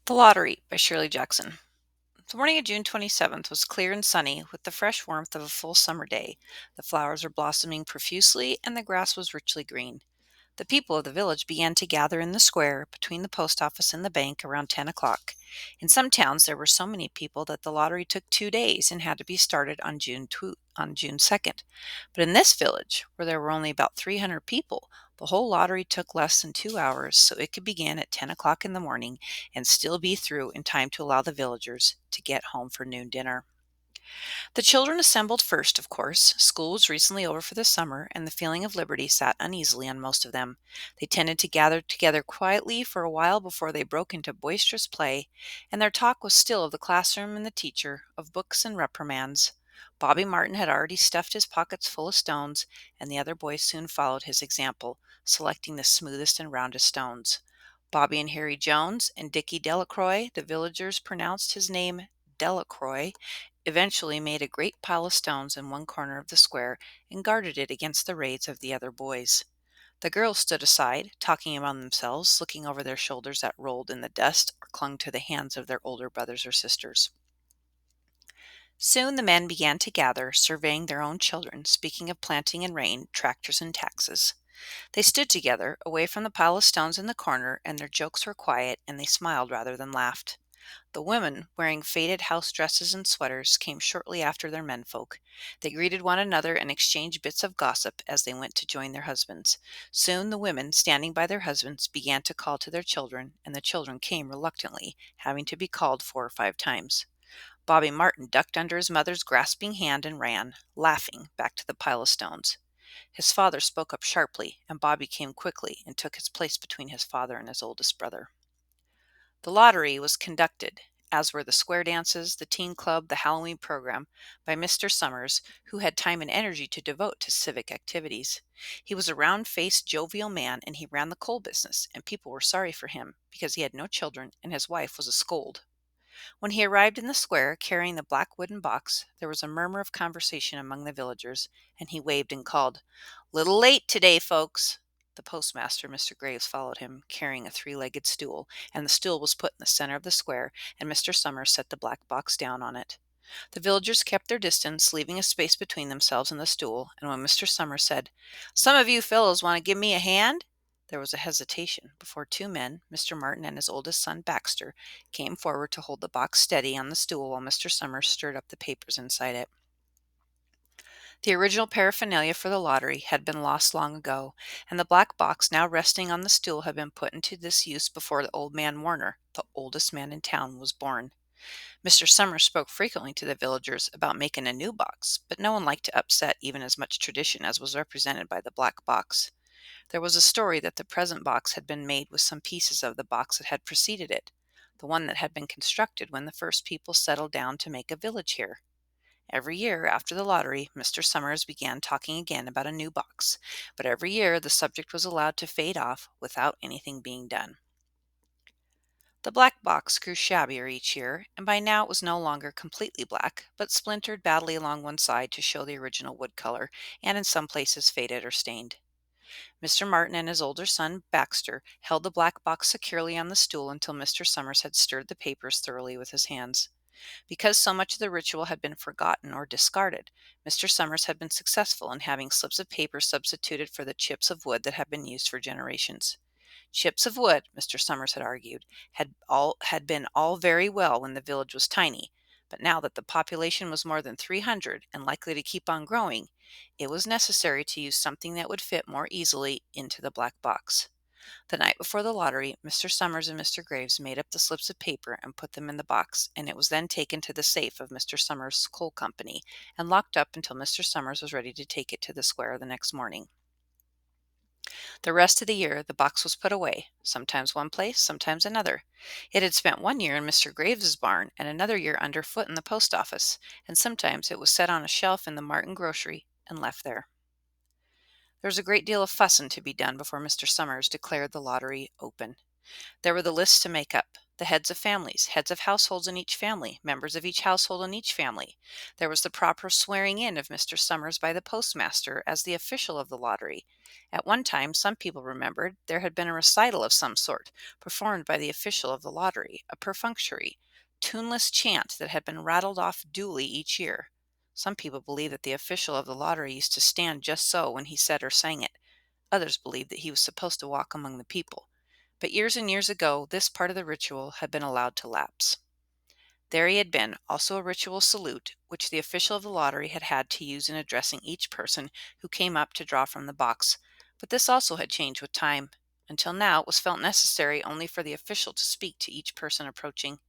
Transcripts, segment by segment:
The Lottery by Shirley Jackson. The morning of June 27th was clear and sunny, with the fresh warmth of a full summer day. The flowers were blossoming profusely, and the grass was richly green. The people of the village began to gather in the square between the post office and the bank around 10 o'clock. In some towns, there were so many people that the lottery took 2 days and had to be started on June 2nd. But in this village, where there were only about 300 people, the whole lottery took less than 2 hours, so it could begin at 10 o'clock in the morning and still be through in time to allow the villagers to get home for noon dinner. The children assembled first, of course. School was recently over for the summer, and the feeling of liberty sat uneasily on most of them. They tended to gather together quietly for a while before they broke into boisterous play, and their talk was still of the classroom and the teacher, of books and reprimands. Bobby Martin had already stuffed his pockets full of stones, and the other boys soon followed his example, selecting the smoothest and roundest stones. Bobby and Harry Jones and Dickie Delacroix, the villagers pronounced his name Delacroix, eventually made a great pile of stones in one corner of the square and guarded it against the raids of the other boys. The girls stood aside, talking among themselves, looking over their shoulders that rolled in the dust or clung to the hands of their older brothers or sisters. Soon the men began to gather, surveying their own children, speaking of planting and rain, tractors and taxes. They stood together, away from the pile of stones in the corner, and their jokes were quiet, and they smiled rather than laughed. The women, wearing faded house dresses and sweaters, came shortly after their menfolk. They greeted one another and exchanged bits of gossip as they went to join their husbands. Soon the women, standing by their husbands, began to call to their children, and the children came reluctantly, having to be called 4 or 5 times. Bobby Martin ducked under his mother's grasping hand and ran, laughing, back to the pile of stones. His father spoke up sharply, and Bobby came quickly and took his place between his father and his oldest brother. The lottery was conducted, as were the square dances, the teen club, the Halloween program, by Mr. Summers, who had time and energy to devote to civic activities. He was a round-faced, jovial man, and he ran the coal business, and people were sorry for him because he had no children and his wife was a scold. When he arrived in the square, carrying the black wooden box, there was a murmur of conversation among the villagers, and he waved and called, "Little late today, folks." The postmaster, Mr. Graves, followed him, carrying a three-legged stool, and the stool was put in the center of the square, and Mr. Summers set the black box down on it. The villagers kept their distance, leaving a space between themselves and the stool, and when Mr. Summers said, "Some of you fellows want to give me a hand?" there was a hesitation before two men, Mr. Martin and his oldest son, Baxter, came forward to hold the box steady on the stool while Mr. Summers stirred up the papers inside it. The original paraphernalia for the lottery had been lost long ago, and the black box now resting on the stool had been put into disuse before the old man Warner, the oldest man in town, was born. Mr. Summers spoke frequently to the villagers about making a new box, but no one liked to upset even as much tradition as was represented by the black box. There was a story that the present box had been made with some pieces of the box that had preceded it, the one that had been constructed when the first people settled down to make a village here. Every year after the lottery, Mr. Summers began talking again about a new box, but every year the subject was allowed to fade off without anything being done. The black box grew shabbier each year, and by now it was no longer completely black, but splintered badly along one side to show the original wood color, and in some places faded or stained. Mr. Martin and his older son, Baxter, held the black box securely on the stool until Mr. Summers had stirred the papers thoroughly with his hands. Because so much of the ritual had been forgotten or discarded, Mr. Summers had been successful in having slips of paper substituted for the chips of wood that had been used for generations. Chips of wood, Mr. Summers had argued, had been all very well when the village was tiny, but now that the population was more than 300 and likely to keep on growing, it was necessary to use something that would fit more easily into the black box. The night before the lottery, Mr. Summers and Mr. Graves made up the slips of paper and put them in the box, and it was then taken to the safe of Mr. Summers' coal company and locked up until Mr. Summers was ready to take it to the square the next morning. The rest of the year the box was put away, sometimes one place, sometimes another. It had spent one year in Mr. Graves's barn and another year underfoot in the post office, and sometimes it was set on a shelf in the Martin grocery and left there. There was a great deal of fussing to be done before Mr. Summers declared the lottery open. There were the lists to make up, the heads of families, heads of households in each family, members of each household in each family. There was the proper swearing in of Mr. Summers by the postmaster as the official of the lottery. At one time, some people remembered there had been a recital of some sort, performed by the official of the lottery, a perfunctory, tuneless chant that had been rattled off duly each year. Some people believed that the official of the lottery used to stand just so when he said or sang it. Others believed that he was supposed to walk among the people. But years and years ago, this part of the ritual had been allowed to lapse. There he had been, also a ritual salute, which the official of the lottery had had to use in addressing each person who came up to draw from the box. But this also had changed with time. Until now, it was felt necessary only for the official to speak to each person approaching.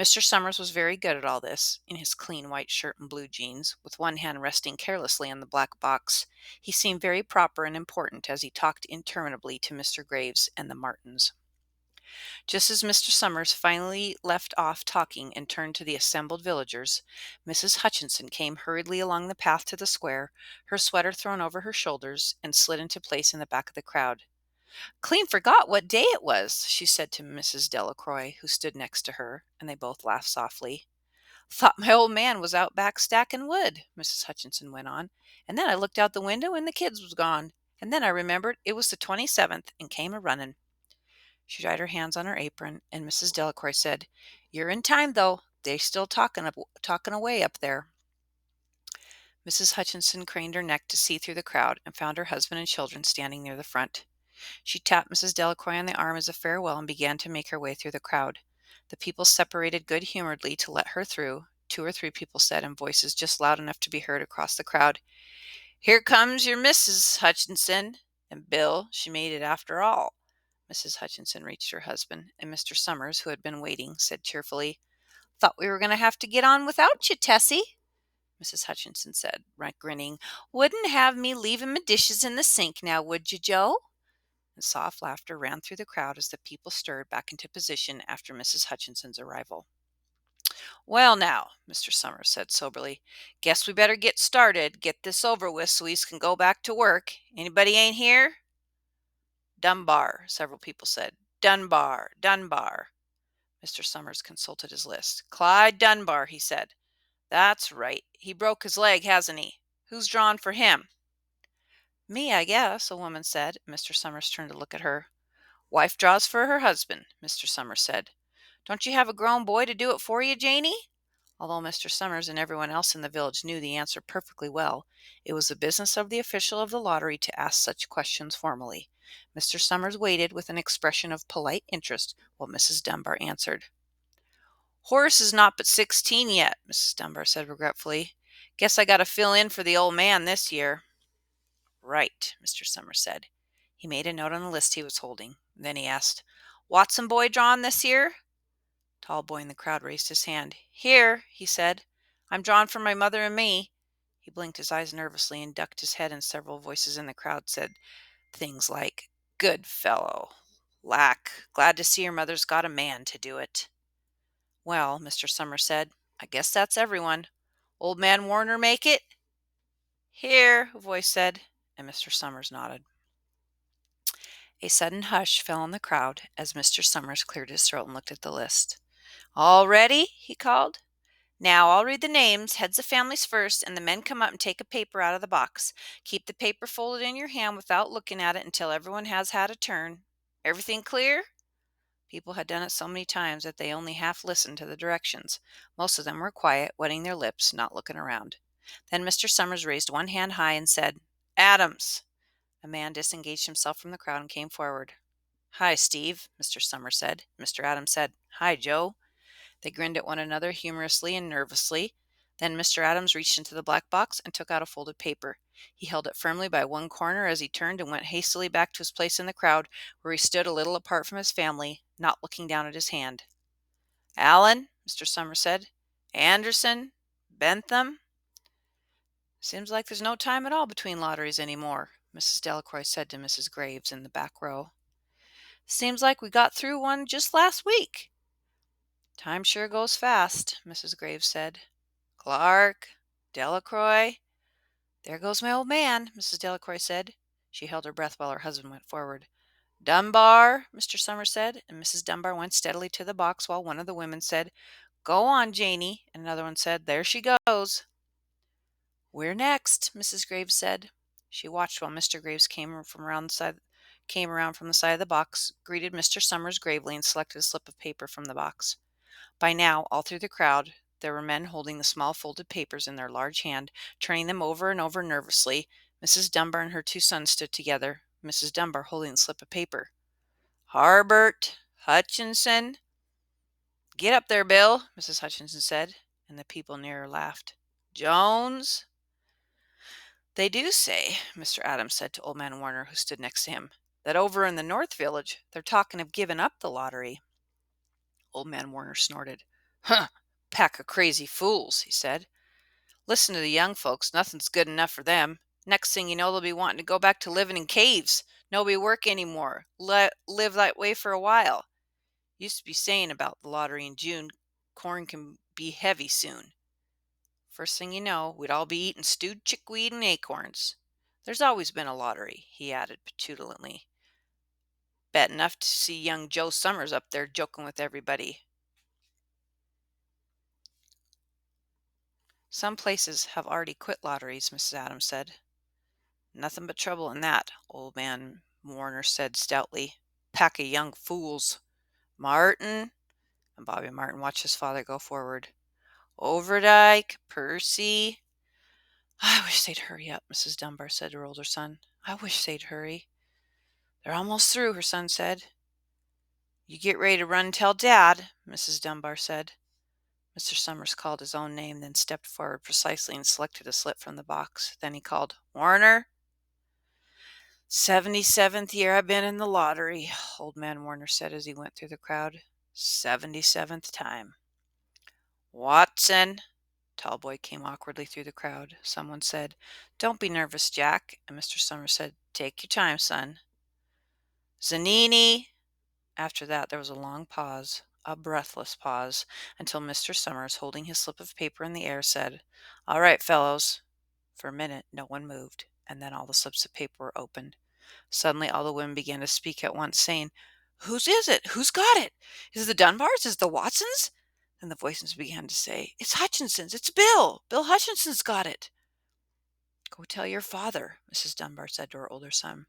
Mr. Summers was very good at all this, in his clean white shirt and blue jeans, with one hand resting carelessly on the black box. He seemed very proper and important as he talked interminably to Mr. Graves and the Martins. Just as Mr. Summers finally left off talking and turned to the assembled villagers, Mrs. Hutchinson came hurriedly along the path to the square, her sweater thrown over her shoulders, and slid into place in the back of the crowd. "Clean forgot what day it was," she said to Mrs. Delacroix, who stood next to her, and they both laughed softly. "Thought my old man was out back stacking wood," Mrs. Hutchinson went on, "and then I looked out the window and the kids was gone, and then I remembered it was the 27th and came a running." She dried her hands on her apron, and Mrs. Delacroix said, "You're in time, though. They're still talking away up there." Mrs. Hutchinson craned her neck to see through the crowd and found her husband and children standing near the front. She tapped Mrs. Delacroix on the arm as a farewell and began to make her way through the crowd. The people separated good-humoredly to let her through. 2 or 3 people said in voices just loud enough to be heard across the crowd, "Here comes your Mrs. Hutchinson. And Bill, she made it after all." Mrs. Hutchinson reached her husband, and Mr. Summers, who had been waiting, said cheerfully, "Thought we were going to have to get on without you, Tessie." Mrs. Hutchinson said, grinning, "Wouldn't have me leaving my dishes in the sink now, would you, Joe?" And soft laughter ran through the crowd as the people stirred back into position after Mrs. Hutchinson's arrival. "Well, now," Mr. Summers said soberly, "guess we better get started, get this over with so we can go back to work. Anybody ain't here?" "Dunbar," several people said. "Dunbar, Dunbar." Mr. Summers consulted his list. "Clyde Dunbar," he said. "That's right. He broke his leg, hasn't he? Who's drawn for him?" "Me, I guess," a woman said. Mr. Summers turned to look at her. "Wife draws for her husband," Mr. Summers said. "Don't you have a grown boy to do it for you, Janie?" Although Mr. Summers and everyone else in the village knew the answer perfectly well, it was the business of the official of the lottery to ask such questions formally. Mr. Summers waited with an expression of polite interest while Mrs. Dunbar answered. "Horace is not but 16 yet," Mrs. Dunbar said regretfully. "Guess I got to fill in for the old man this year." "Right," Mr. Summers said. He made a note on the list he was holding. Then he asked, "Watson boy drawn this year?" Tall boy in the crowd raised his hand. "Here," he said. "I'm drawn for my mother and me." He blinked his eyes nervously and ducked his head, and several voices in the crowd said things like, "Good fellow," "Lack, glad to see your mother's got a man to do it." "Well," Mr. Summers said, "I guess that's everyone. Old man Warner make it?" "Here," a voice said, and Mr. Summers nodded. A sudden hush fell on the crowd as Mr. Summers cleared his throat and looked at the list. "All ready?" he called. "Now I'll read the names, heads of families first, and the men come up and take a paper out of the box. Keep the paper folded in your hand without looking at it until everyone has had a turn. Everything clear?" People had done it so many times that they only half listened to the directions. Most of them were quiet, wetting their lips, not looking around. Then Mr. Summers raised one hand high and said, "Adams." A man disengaged himself from the crowd and came forward. "Hi, Steve," Mr. Summers said. Mr. Adams said, "Hi, Joe." They grinned at one another humorously and nervously. Then Mr. Adams reached into the black box and took out a folded paper. He held it firmly by one corner as he turned and went hastily back to his place in the crowd, where he stood a little apart from his family, not looking down at his hand. "Allen," Mr. Summers said. "Anderson. Bentham." "Seems like there's no time at all between lotteries anymore," Mrs. Delacroix said to Mrs. Graves in the back row. "Seems like we got through one just last week." "Time sure goes fast," Mrs. Graves said. "Clark, Delacroix." "There goes my old man," Mrs. Delacroix said. She held her breath while her husband went forward. Dunbar, Mr. Summers said, and Mrs. Dunbar went steadily to the box while one of the women said, Go on, Janie, and another one said, There she goes. We're next, Mrs. Graves said. She watched while Mr. Graves came around from the side of the box, greeted Mr. Summers gravely, and selected a slip of paper from the box. By now, all through the crowd, there were men holding the small folded papers in their large hand, turning them over and over nervously. Mrs. Dunbar and her two sons stood together, Mrs. Dunbar holding the slip of paper. Harbert, Hutchinson. Get up there, Bill, Mrs. Hutchinson said, and the people near her laughed. Jones. They do say, Mr. Adams said to Old Man Warner, who stood next to him, that over in the North Village they're talking of giving up the lottery. Old Man Warner snorted. Huh, pack of crazy fools, he said. Listen to the young folks. Nothing's good enough for them. Next thing you know, they'll be wanting to go back to living in caves. Nobody work anymore. Live that way for a while. Used to be saying about the lottery in June, corn can be heavy soon. First thing you know, we'd all be eating stewed chickweed and acorns. There's always been a lottery, he added petulantly. Bet enough to see young Joe Summers up there joking with everybody. Some places have already quit lotteries, Mrs. Adams said. Nothing but trouble in that, Old Man Warner said stoutly. Pack of young fools. Martin, and Bobby Martin watched his father go forward. Overdyke, Percy. I wish they'd hurry up, Mrs. Dunbar said to her older son. I wish they'd hurry. They're almost through, her son said. You get ready to run and tell Dad, Mrs. Dunbar said. Mr. Summers called his own name, then stepped forward precisely and selected a slip from the box. Then he called, Warner. 77th year I've been in the lottery, Old Man Warner said as he went through the crowd. 77th time. Watson. Tall boy came awkwardly through the crowd. Someone said, Don't be nervous, Jack. And Mr. Summers said, Take your time, son. Zanini. After that, there was a long pause, a breathless pause, until Mr. Summers, holding his slip of paper in the air, said, All right, fellows. For a minute, no one moved, and then all the slips of paper were opened. Suddenly, all the women began to speak at once, saying, Whose is it? Who's got it? Is it the Dunbars? Is it the Watsons? Then the voices began to say, It's Hutchinson's. It's Bill. Bill Hutchinson's got it. Go tell your father, Mrs. Dunbar said to her older son.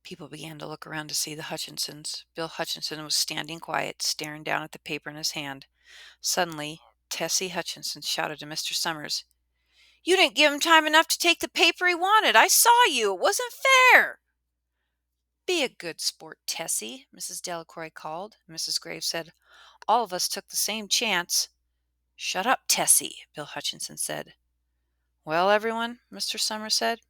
People began to look around to see the Hutchinsons. Bill Hutchinson was standing quiet, staring down at the paper in his hand. Suddenly, Tessie Hutchinson shouted to Mr. Summers, You didn't give him time enough to take the paper he wanted. I saw you. It wasn't fair. Be a good sport, Tessie, Mrs. Delacroix called. Mrs. Graves said, All of us took the same chance. Shut up, Tessie, Bill Hutchinson said. Well, everyone, Mr. Summers said,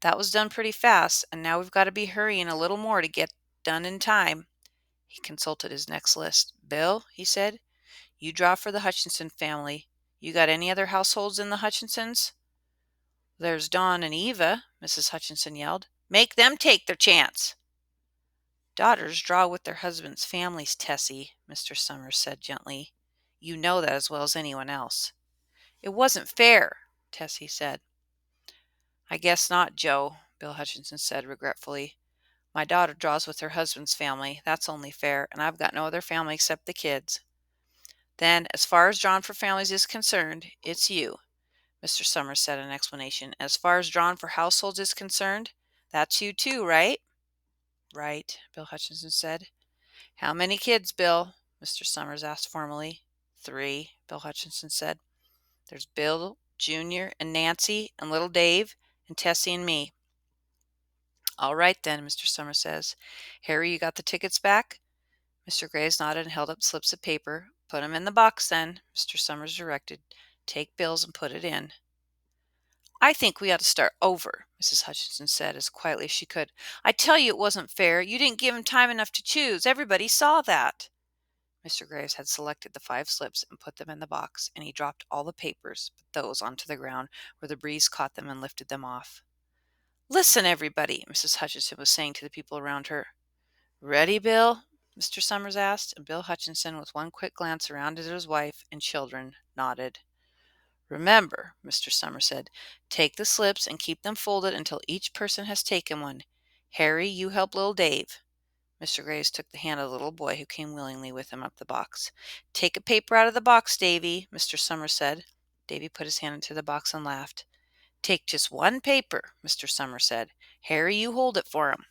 that was done pretty fast, and now we've got to be hurrying a little more to get done in time. He consulted his next list. Bill, he said, you draw for the Hutchinson family. You got any other households in the Hutchinsons? There's Dawn and Eva, Mrs. Hutchinson yelled. Make them take their chance. Daughters draw with their husbands' families, Tessie, Mr. Summers said gently. You know that as well as anyone else. It wasn't fair, Tessie said. I guess not, Joe, Bill Hutchinson said regretfully. My daughter draws with her husband's family. That's only fair, and I've got no other family except the kids. Then, as far as drawn for families is concerned, it's you, Mr. Summers said in explanation. As far as drawn for households is concerned, that's you too, right? Right, Bill Hutchinson said. How many kids, Bill? Mr. Summers asked formally. 3, Bill Hutchinson said. There's Bill, Junior, and Nancy, and little Dave, and Tessie and me. All right then, Mr. Summers says. Harry, you got the tickets back? Mr. Graves nodded and held up slips of paper. Put 'em in the box then, Mr. Summers directed. Take Bill's and put it in. I think we ought to start over, Mrs. Hutchinson said as quietly as she could. I tell you it wasn't fair. You didn't give him time enough to choose. Everybody saw that. Mr. Graves had selected the 5 slips and put them in the box, and he dropped all the papers but those onto the ground, where the breeze caught them and lifted them off. Listen, everybody, Mrs. Hutchinson was saying to the people around her. Ready, Bill? Mr. Summers asked, and Bill Hutchinson, with one quick glance around at his wife and children, nodded. Remember, Mr. Summers said, take the slips and keep them folded until each person has taken one. Harry, you help little Dave. Mr. Graves took the hand of the little boy who came willingly with him up the box. Take a paper out of the box, Davy, Mr. Summers said. Davy put his hand into the box and laughed. Take just one paper, Mr. Summers said. Harry, you hold it for him.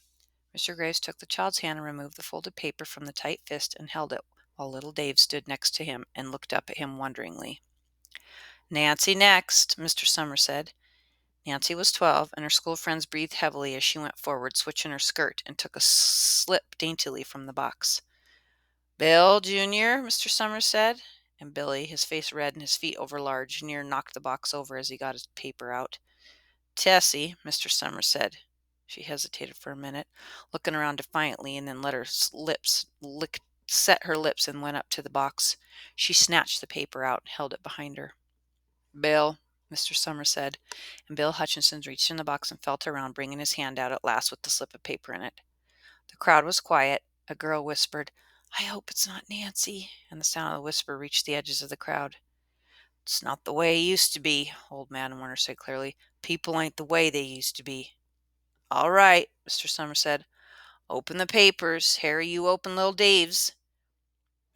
Mr. Graves took the child's hand and removed the folded paper from the tight fist and held it while little Dave stood next to him and looked up at him wonderingly. Nancy next, Mr. Summers said. Nancy was 12, and her school friends breathed heavily as she went forward, switching her skirt, and took a slip daintily from the box. Bill, Jr., Mr. Summers said, and Billy, his face red and his feet overlarge, near knocked the box over as he got his paper out. Tessie, Mr. Summers said. She hesitated for a minute, looking around defiantly, and then set her lips and went up to the box. She snatched the paper out and held it behind her. Bill, Mr. Summers said, and Bill Hutchinson reached in the box and felt around, bringing his hand out at last with the slip of paper in it. The crowd was quiet. A girl whispered, I hope it's not Nancy, and the sound of the whisper reached the edges of the crowd. It's not the way it used to be, Old Man Warner said clearly. People ain't the way they used to be. All right, Mr. Summers said. Open the papers. Harry, you open little Dave's.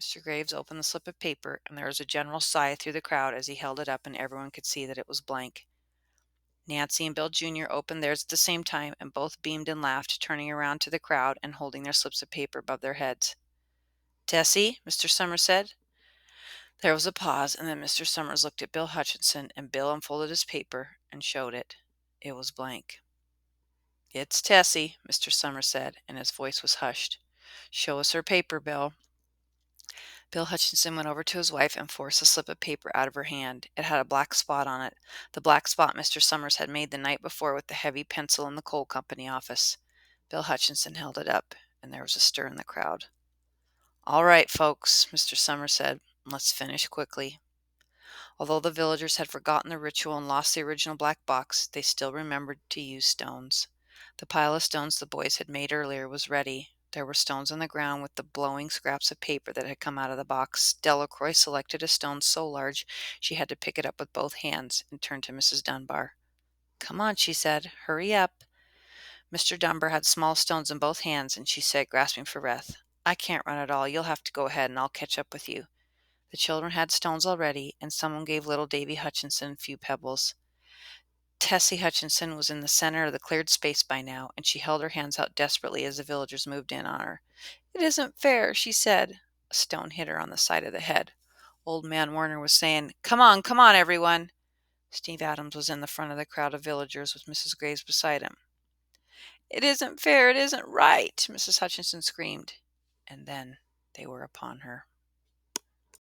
Mr. Graves opened the slip of paper, and there was a general sigh through the crowd as he held it up, and everyone could see that it was blank. Nancy and Bill Jr. opened theirs at the same time, and both beamed and laughed, turning around to the crowd and holding their slips of paper above their heads. Tessie, Mr. Summers said. There was a pause, and then Mr. Summers looked at Bill Hutchinson, and Bill unfolded his paper and showed it. It was blank. It's Tessie, Mr. Summers said, and his voice was hushed. Show us her paper, Bill. Bill Hutchinson went over to his wife and forced a slip of paper out of her hand. It had a black spot on it, the black spot Mr. Summers had made the night before with the heavy pencil in the coal company office. Bill Hutchinson held it up, and there was a stir in the crowd. All right, folks, Mr. Summers said. Let's finish quickly. Although the villagers had forgotten the ritual and lost the original black box, they still remembered to use stones. The pile of stones the boys had made earlier was ready. There were stones on the ground with the blowing scraps of paper that had come out of the box. Delacroix selected a stone so large she had to pick it up with both hands and turned to Mrs. Dunbar. Come on, she said. Hurry up. Mr. Dunbar had small stones in both hands, and she said, grasping for breath, I can't run at all. You'll have to go ahead, and I'll catch up with you. The children had stones already, and someone gave little Davy Hutchinson a few pebbles. Tessie Hutchinson was in the center of the cleared space by now, and she held her hands out desperately as the villagers moved in on her. It isn't fair, she said. A stone hit her on the side of the head. Old Man Warner was saying, come on, everyone. Steve Adams was in the front of the crowd of villagers with Mrs. Graves beside him. It isn't fair, it isn't right, Mrs. Hutchinson screamed. And then they were upon her.